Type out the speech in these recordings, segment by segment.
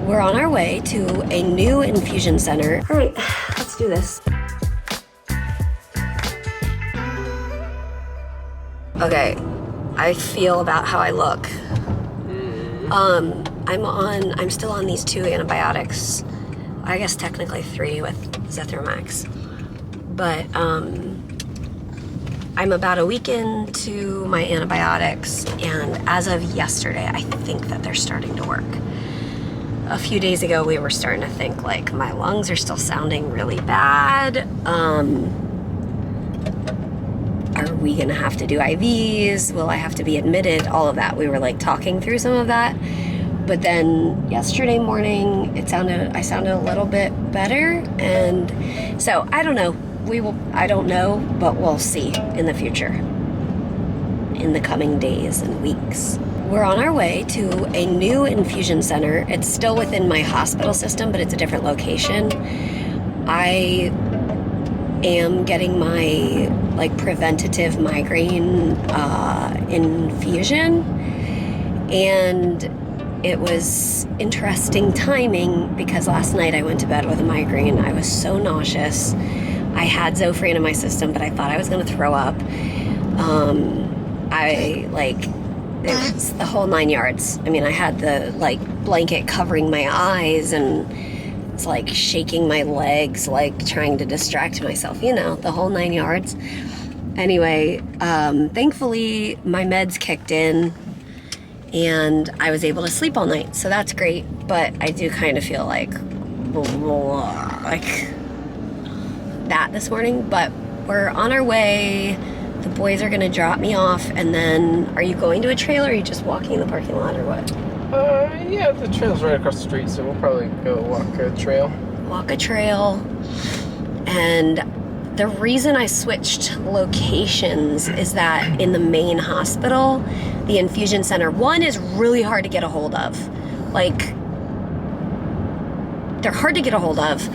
we're on our way to a new infusion center. All right, let's do this. Okay, I feel about how I look. I'm still on these 2 antibiotics. I guess technically 3 with Zithromax. But I'm about a week into my antibiotics, and as of yesterday, I think that they're starting to work. A few days ago, we were starting to think like my lungs are still sounding really bad. Are we gonna have to do IVs? Will I have to be admitted? All of that. We were like talking through some of that. But then yesterday morning, I sounded a little bit better. And so I don't know. I don't know, but we'll see in the future, in the coming days and weeks. We're on our way to a new infusion center. It's still within my hospital system, but it's a different location. I am getting my preventative migraine infusion, and it was interesting timing because last night I went to bed with a migraine. I was so nauseous. I had Zofran in my system, but I thought I was going to throw up. It was the whole 9 yards. I mean, I had the blanket covering my eyes, and it's like shaking my legs, like trying to distract myself, the whole 9 yards. Anyway, thankfully my meds kicked in and I was able to sleep all night. So that's great. But I do kind of feel like that this morning, but we're on our way. The boys are gonna drop me off, and then are you going to a trail, or are you just walking in the parking lot, or what? Yeah, the trail's right across the street, so we'll probably go walk a trail. Walk a trail. And the reason I switched locations is that in the main hospital, the infusion center, one, is really hard to get a hold of. They're hard to get a hold of.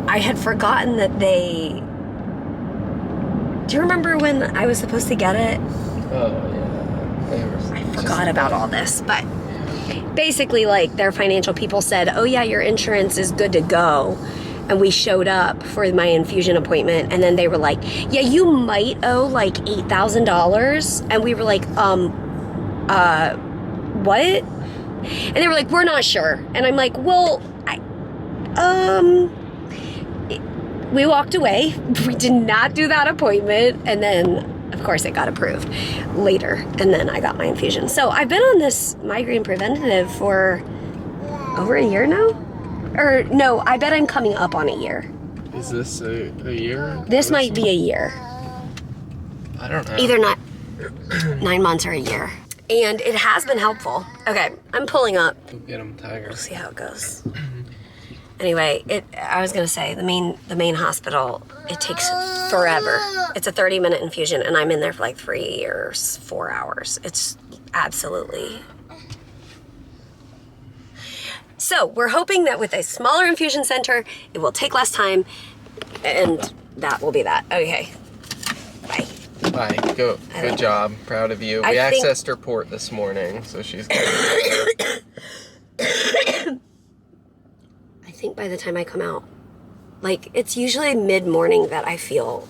I had forgotten that they... Do you remember when I was supposed to get it? Oh, yeah. I forgot about all this, but basically, their financial people said, oh yeah, your insurance is good to go. And we showed up for my infusion appointment, and then they were like, yeah, you might owe $8,000. And we were like, what? And they were like, we're not sure. And I'm like, well, we walked away. We did not do that appointment. And then, of course, it got approved later. And then I got my infusion. So I've been on this migraine preventative for over a year now. Or no, I bet I'm coming up on a year. Is this a year? This might be a year. I don't know. Either not 9 months or a year. And it has been helpful. Okay, I'm pulling up. Go get him, Tiger. We'll see how it goes. Anyway, I was gonna say the main hospital, it takes forever. It's a 30-minute infusion, and I'm in there for 3 or 4 hours. It's absolutely. So we're hoping that with a smaller infusion center, it will take less time, and that will be that. Okay, bye. Bye. Good job. Proud of you. We accessed her port this morning, so she's good. I think by the time I come out, it's usually mid-morning that I feel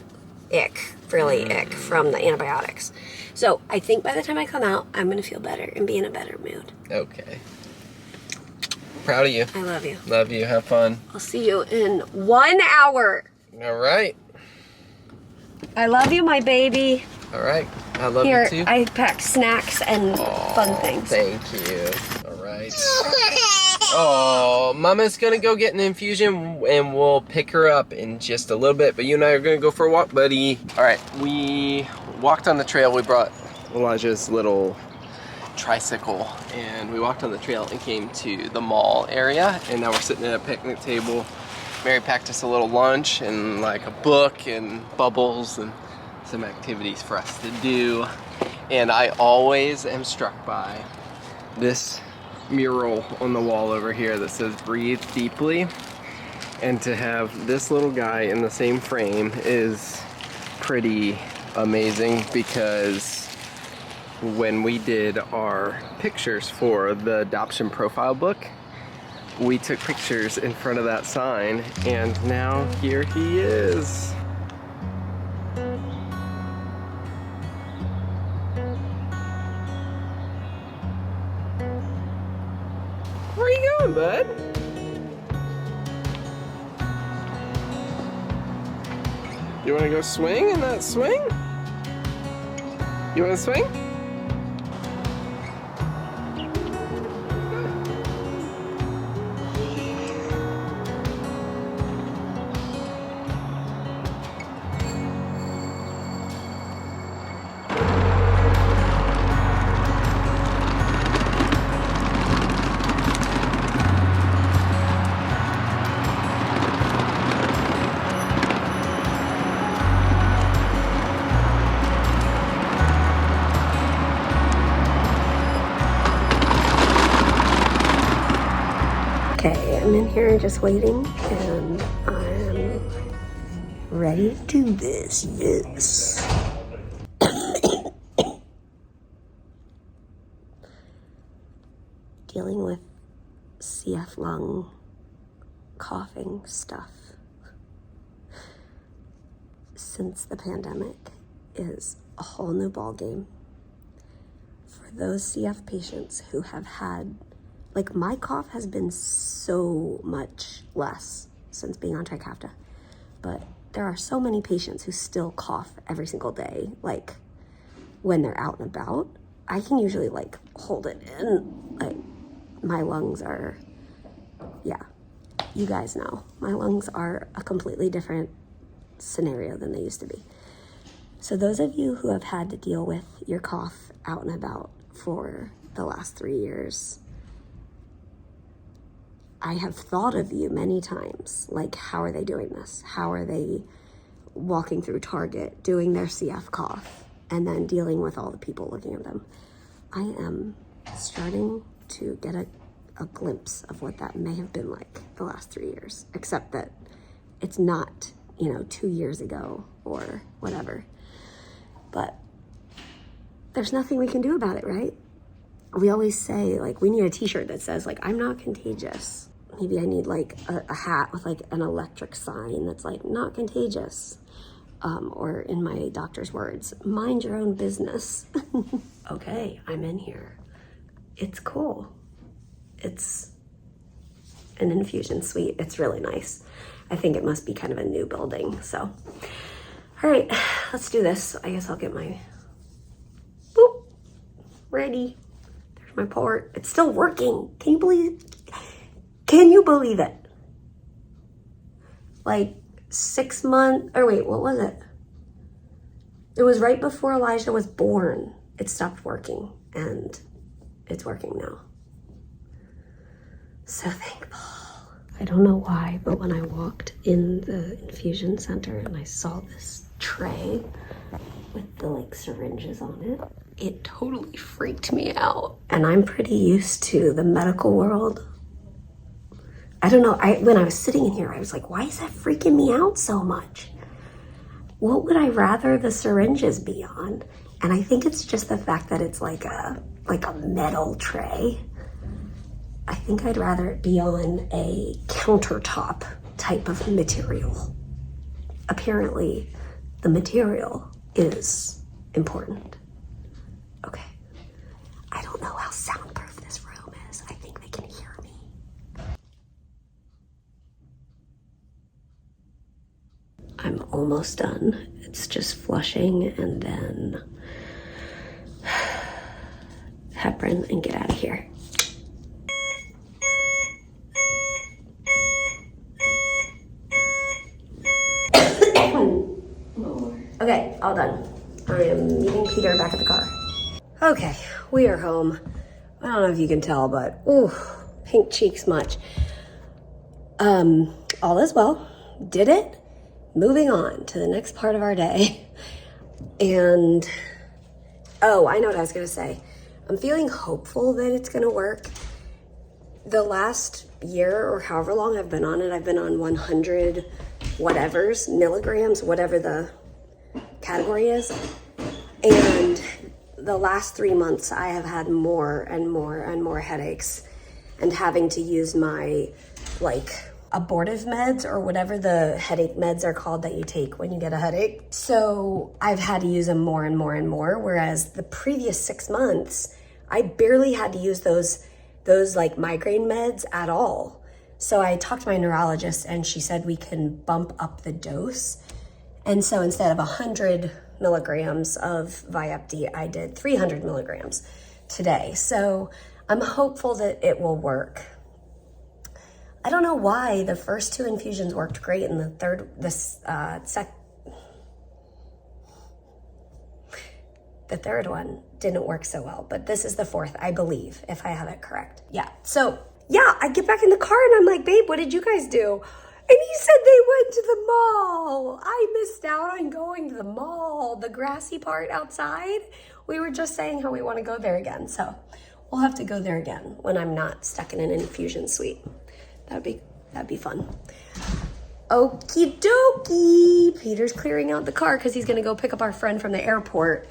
really ick from the antibiotics. So I think by the time I come out, I'm going to feel better and be in a better mood. Okay. Proud of you. I love you. Love you. Have fun. I'll see you in 1 hour. All right. I love you, my baby. All right. I love Here, you too. I packed snacks and fun things. Thank you. All right. Oh, Mama's gonna go get an infusion, and we'll pick her up in just a little bit. But you and I are gonna go for a walk, buddy. All right. We walked on the trail. We brought Elijah's little tricycle, and we walked on the trail and came to the mall area, and now we're sitting at a picnic table. Mary packed us a little lunch and a book and bubbles and some activities for us to do. And I always am struck by this mural on the wall over here that says breathe deeply, and to have this little guy in the same frame is pretty amazing, because when we did our pictures for the adoption profile book, we took pictures in front of that sign, and now here he is. Where are you going, bud? You want to go swing in that swing? You want to swing? Okay, I'm in here just waiting, and I'm ready to do this. Yes. Dealing with CF lung coughing stuff since the pandemic is a whole new ballgame. For those CF patients who have had, like, my cough has been so much less since being on Trikafta, but there are so many patients who still cough every single day. Like, when they're out and about, I can usually like hold it in. Like, my lungs are, yeah, you guys know, my lungs are a completely different scenario than they used to be. So those of you who have had to deal with your cough out and about for the last 3 years, I have thought of you many times. Like, how are they doing this? How are they walking through Target, doing their CF cough, and then dealing with all the people looking at them? I am starting to get a glimpse of what that may have been like the last 3 years, except that it's not, 2 years ago or whatever. But there's nothing we can do about it, right? We always say, like, we need a t-shirt that says, like, I'm not contagious. Maybe I need like a hat with like an electric sign that's like, not contagious. Or in my doctor's words, mind your own business. Okay, I'm in here. It's cool. It's an infusion suite. It's really nice. I think it must be kind of a new building. So, all right, let's do this. I guess I'll get my boop ready. There's my port. It's still working. Can you believe it? Like 6 months, or wait, what was it? It was right before Elijah was born. It stopped working, and it's working now. So thankful. I don't know why, but when I walked in the infusion center and I saw this tray with the like syringes on it, it totally freaked me out. And I'm pretty used to the medical world. I don't know, when I was sitting in here, I was like, why is that freaking me out so much? What would I rather the syringes be on? And I think it's just the fact that it's like a metal tray. I think I'd rather it be on a countertop type of material. Apparently, the material is important. Okay. I don't know how soundproof this room is. I think they can hear me. I'm almost done. It's just flushing and then heparin and get out of here. Okay, all done. I am meeting Peter back at the car. Okay, we are home. I don't know if you can tell, but ooh, pink cheeks much. All is well. Did it. Moving on to the next part of our day. And, oh, I know what I was gonna say. I'm feeling hopeful that it's gonna work. The last year or however long I've been on it, I've been on 100 whatevers, milligrams, whatever the category is. And the last 3 months I have had more and more and more headaches. and having to use my like abortive meds or whatever the headache meds are called that you take when you get a headache. So I've had to use them more and more and more, whereas the previous 6 months, I barely had to use those like migraine meds at all. So I talked to my neurologist and she said we can bump up the dose. And so instead of 100 milligrams of Vyepti, I did 300 milligrams today. So I'm hopeful that it will work. I don't know why the first 2 infusions worked great and the third one didn't work so well, but this is the 4th, I believe, if I have it correct. Yeah, so yeah, I get back in the car and I'm like, babe, what did you guys do? And he said they went to the mall. I missed out on going to the mall, the grassy part outside. We were just saying how we want to go there again, so we'll have to go there again when I'm not stuck in an infusion suite. That'd be fun. Okie dokie. Peter's clearing out the car because he's gonna go pick up our friend from the airport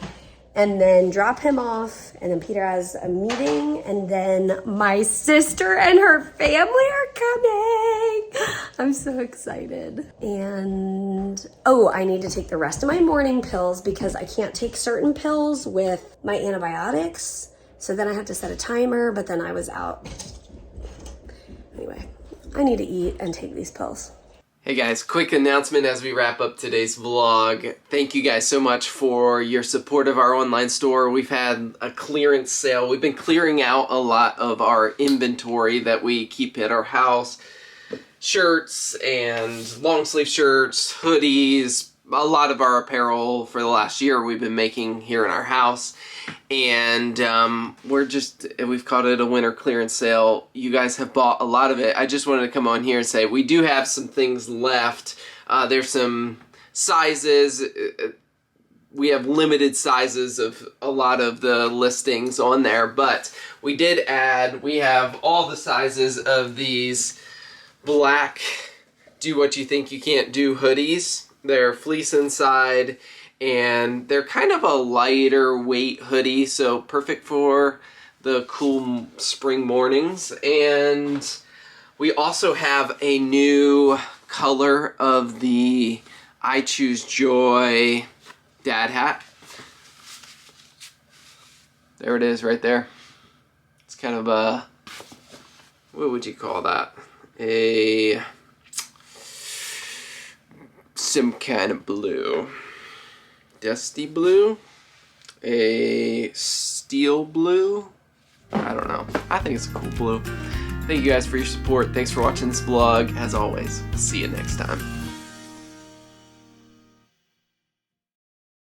and then drop him off. And then Peter has a meeting, and then my sister and her family are coming. I'm so excited. And oh, I need to take the rest of my morning pills because I can't take certain pills with my antibiotics. So then I have to set a timer, but then I was out. Anyway, I need to eat and take these pills. Hey guys, quick announcement as we wrap up today's vlog. Thank you guys so much for your support of our online store. We've had a clearance sale. We've been clearing out a lot of our inventory that we keep at our house. Shirts and long sleeve shirts, hoodies, a lot of our apparel for the last year we've been making here in our house. And we've called it a winter clearance sale. You guys have bought a lot of it. I just wanted to come on here and say we do have some things left. There's some sizes. We have limited sizes of a lot of the listings on there, but we have all the sizes of these black do what you think you can't do hoodies. They're fleece inside, and they're kind of a lighter weight hoodie, so perfect for the cool spring mornings. And we also have a new color of the I Choose Joy dad hat. There it is right there. It's kind of a, what would you call that? Some kind of blue. Dusty blue? A steel blue? I don't know. I think it's a cool blue. Thank you guys for your support. Thanks for watching this vlog. As always, see you next time.